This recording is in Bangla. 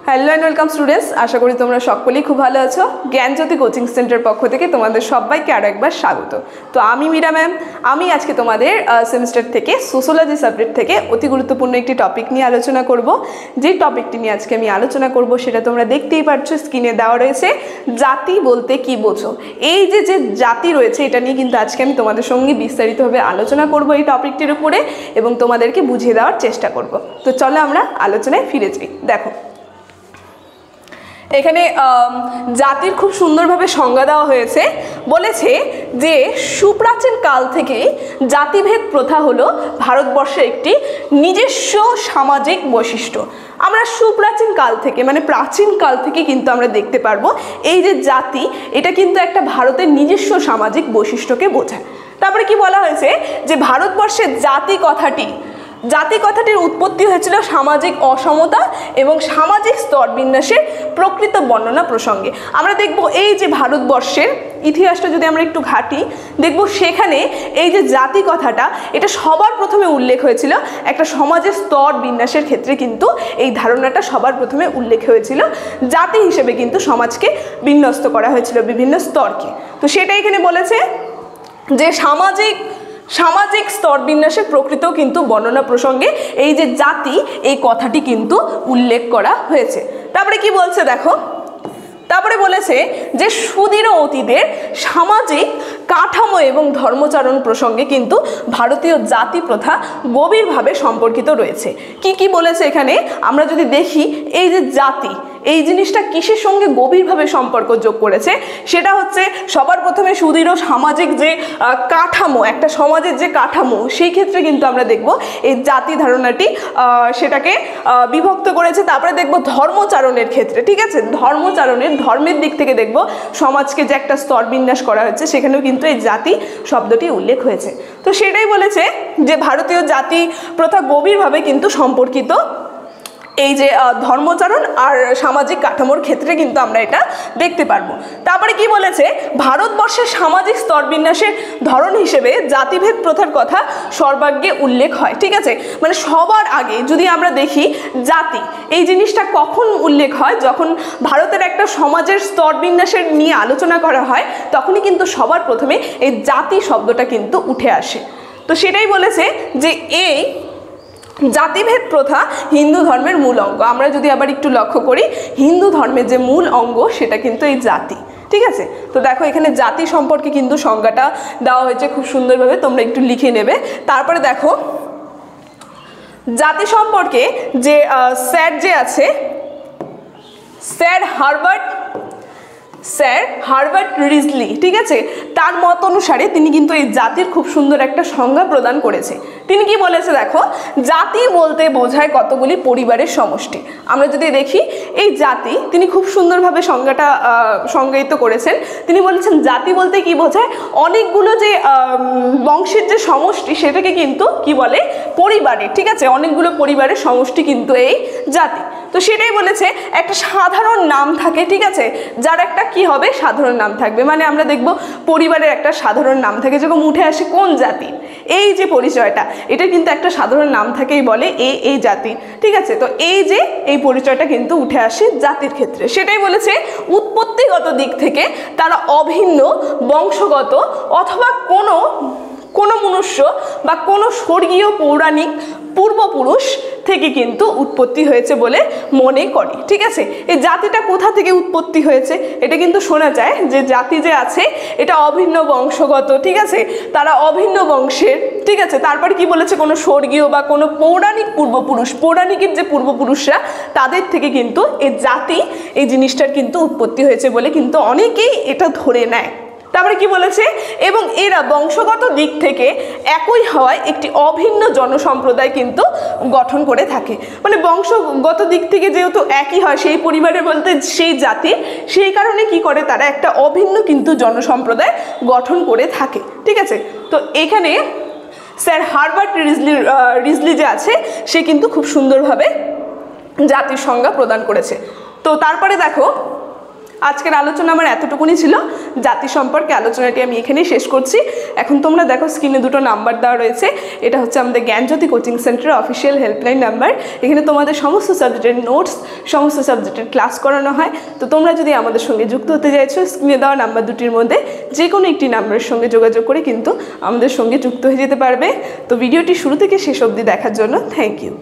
হ্যালো অ্যান্ড ওয়েলকাম স্টুডেন্টস, আশা করি তোমরা সকলেই খুব ভালো আছো। জ্ঞানজ্যোতি কোচিং সেন্টার পক্ষ থেকে তোমাদের সবাইকে আরও একবার স্বাগত। তো আমি মীরা ম্যাম, আমি আজকে তোমাদের সেমিস্টার থেকে সোশ্যোলজি সাবজেক্ট থেকে অতি গুরুত্বপূর্ণ একটি টপিক নিয়ে আলোচনা করব। যে টপিকটি নিয়ে আজকে আমি আলোচনা করব সেটা তোমরা দেখতেই পাচ্ছ, স্ক্রিনে দেওয়া রয়েছে। জাতি বলতে কি বোঝো? এই যে জাতি রয়েছে এটা নিয়ে কিন্তু আজকে আমি তোমাদের সঙ্গে বিস্তারিতভাবে আলোচনা করব এই টপিকটির উপরে এবং তোমাদেরকে বুঝিয়ে দেওয়ার চেষ্টা করব। তো চলো আমরা আলোচনায় ফিরে যাই। দেখো, এখানে জাতির খুব সুন্দরভাবে সংজ্ঞা দেওয়া হয়েছে। বলেছে যে সুপ্রাচীন কাল থেকে জাতিভেদ প্রথা হলো ভারতবর্ষের একটি নিজস্ব সামাজিক বৈশিষ্ট্য। আমরা সুপ্রাচীন কাল থেকে মানে প্রাচীন কাল থেকে কিন্তু আমরা দেখতে পারবো এই যে জাতি, এটা কিন্তু একটা ভারতের নিজস্ব সামাজিক বৈশিষ্ট্যকে বোঝায়। তারপরে কি বলা হয়েছে যে ভারতবর্ষের জাতি কথাটির উৎপত্তি হয়েছিল সামাজিক অসমতা এবং সামাজিক স্তর বিন্যাসের প্রকৃত বর্ণনা প্রসঙ্গে। আমরা দেখব এই যে ভারতবর্ষের ইতিহাসটা যদি আমরা একটু ঘাঁটি, দেখব সেখানে এই যে জাতি কথাটা এটা সবার প্রথমে উল্লেখ হয়েছিল একটা সমাজের স্তর বিন্যাসের ক্ষেত্রে, কিন্তু এই ধারণাটা সবার প্রথমে উল্লেখ হয়েছিল। জাতি হিসেবে কিন্তু সমাজকে বিন্যস্ত করা হয়েছিল বিভিন্ন স্তরকে। তো সেটা এখানে বলেছে যে সামাজিক স্তর বিন্যাসের প্রকৃত কিন্তু বর্ণনা প্রসঙ্গে এই যে জাতি, এই কথাটি কিন্তু উল্লেখ করা হয়েছে। তারপরে কি বলছে দেখো, তারপরে বলেছে যে সুদৃঢ় অতীতের সামাজিক কাঠামো এবং ধর্মচারণ প্রসঙ্গে কিন্তু ভারতীয় জাতি প্রথা গভীরভাবে সম্পর্কিত রয়েছে। কি বলেছে এখানে আমরা যদি দেখি, এই যে জাতি, এই জিনিসটা কিসের সঙ্গে গভীরভাবে সম্পর্ক যোগ করেছে, সেটা হচ্ছে সবার প্রথমে সুদৃঢ় সামাজিক যে কাঠামো, একটা সমাজের যে কাঠামো, সেই ক্ষেত্রে কিন্তু আমরা দেখব এই জাতি ধারণাটি সেটাকে বিভক্ত করেছে। তারপরে দেখব ধর্মচারণের ক্ষেত্রে, ঠিক আছে, ধর্মের দিক থেকে দেখব সমাজকে যে একটা স্তর বিন্যাস করা হয়েছে, সেখানেও কিন্তু এই জাতি শব্দটি উল্লেখ হয়েছে। তো সেটাই বলেছে যে ভারতীয় জাতি প্রথা গভীরভাবে কিন্তু সম্পর্কিত এই যে ধর্মচারণ আর সামাজিক কাঠামোর ক্ষেত্রে কিন্তু আমরা এটা দেখতে পারবো। তারপরে কি বলেছে, ভারতবর্ষের সামাজিক স্তর বিন্যাসের ধরন হিসেবে জাতিভেদ প্রথার কথা সর্বাগ্রে উল্লেখ হয়। ঠিক আছে, মানে সবার আগে যদি আমরা দেখি জাতি, এই জিনিসটা কখন উল্লেখ হয়, যখন ভারতের একটা সমাজের স্তর বিন্যাসের নিয়ে আলোচনা করা হয়, তখনই কিন্তু সবার প্রথমে এই জাতি শব্দটা কিন্তু উঠে আসে। তো সেটাই বলেছে যে এই জাতিভেদ প্রথা হিন্দু ধর্মের মূল অঙ্গ। আমরা যদি আবার একটু লক্ষ্য করি, হিন্দু ধর্মের যে মূল অঙ্গ সেটা কিন্তু এই জাতি। ঠিক আছে, তো দেখো এখানে জাতি সম্পর্কে কিন্তু সংজ্ঞাটা দেওয়া হয়েছে খুব সুন্দরভাবে, তোমরা একটু লিখে নেবে। তারপরে দেখো জাতি সম্পর্কে যে স্যার যে আছে, স্যার হারবার্ট রিজলি, ঠিক আছে, তার মত অনুসারে তিনি কিন্তু এই জাতির খুব সুন্দর একটা সংজ্ঞা প্রদান করেছে। তিনি কি বলেছে দেখো, জাতি বলতে বোঝায় কতগুলি পরিবারের সমষ্টি। আমরা যদি দেখি এই জাতি, তিনি খুব সুন্দরভাবে সংজ্ঞাটা সংজ্ঞায়িত করেছেন। তিনি বলেছেন জাতি বলতে কি বোঝায়, অনেকগুলো যে বংশের যে সমষ্টি সেটাকে কিন্তু কি বলে, পরিবারের, ঠিক আছে, অনেকগুলো পরিবারের সমষ্টি কিন্তু এই জাতি। তো সেটাই বলেছে একটা সাধারণ নাম থাকে, ঠিক আছে, যার একটা কি হবে সাধারণ নাম থাকবে। মানে আমরা দেখব পরিবারের একটা সাধারণ নাম থাকে, যখন উঠে আসে কোন জাতি, এই যে পরিচয়টা, এটা কিন্তু একটা সাধারণ নাম থাকেই বলে এই জাতি। ঠিক আছে, তো এই পরিচয়টা কিন্তু উঠে আসে জাতির ক্ষেত্রে। সেটাই বলেছে উৎপত্তিগত দিক থেকে তারা অভিন্ন, বংশগত অথবা কোনো মনুষ্য বা কোনো স্বর্গীয় পৌরাণিক পূর্বপুরুষ থেকে কিন্তু উৎপত্তি হয়েছে বলে মনে করে। ঠিক আছে, এই জাতিটা কোথা থেকে উৎপত্তি হয়েছে, এটা কিন্তু শোনা যায় যে জাতি যে আছে এটা অভিন্ন বংশগত, ঠিক আছে, তারা অভিন্ন বংশের। ঠিক আছে, তারপর কি বলেছে, কোনো স্বর্গীয় বা কোনো পৌরাণিক পূর্বপুরুষ, পৌরাণিকের যে পূর্বপুরুষরা, তাদের থেকে কিন্তু এই জাতি, এই জিনিসটার কিন্তু উৎপত্তি হয়েছে বলে কিন্তু অনেকেই এটা ধরে নেয়। তারপরে কি বলেছে, এবং এরা বংশগত দিক থেকে একই হওয়ায় একটি অভিন্ন জনসম্প্রদায় কিন্তু গঠন করে থাকে। মানে বংশগত দিক থেকে যেহেতু একই হয় সেই পরিবারে বলতে সেই জাতি, সেই কারণে কি করে তারা একটা অভিন্ন কিন্তু জনসম্প্রদায় গঠন করে থাকে। ঠিক আছে, তো এখানে স্যার হারবার্ট রিজলি যে আছে সে কিন্তু খুব সুন্দরভাবে জাতির সংজ্ঞা প্রদান করেছে। তো তারপরে দেখো আজকের আলোচনা আমার এতটুকুনি ছিল। জাতি সম্পর্কে আলোচনাটি আমি এখানেই শেষ করছি। এখন তোমরা দেখো স্ক্রিনে দুটো নাম্বার দেওয়া রয়েছে, এটা হচ্ছে আমাদের জ্ঞানজ্যোতি কোচিং সেন্টারের অফিসিয়াল হেল্পলাইন নাম্বার। এখানে তোমাদের সমস্ত সাবজেক্টের নোটস, সমস্ত সাবজেক্টের ক্লাস করানো হয়। তো তোমরা যদি আমাদের সঙ্গে যুক্ত হতে চাইছো, স্ক্রিনে দেওয়া নাম্বার দুটির মধ্যে যে কোনো একটি নাম্বারের সঙ্গে যোগাযোগ করে কিন্তু আমাদের সঙ্গে যুক্ত হয়ে যেতে পারবে। তো ভিডিওটি শুরু থেকে শেষ অবধি দেখার জন্য থ্যাংক ইউ।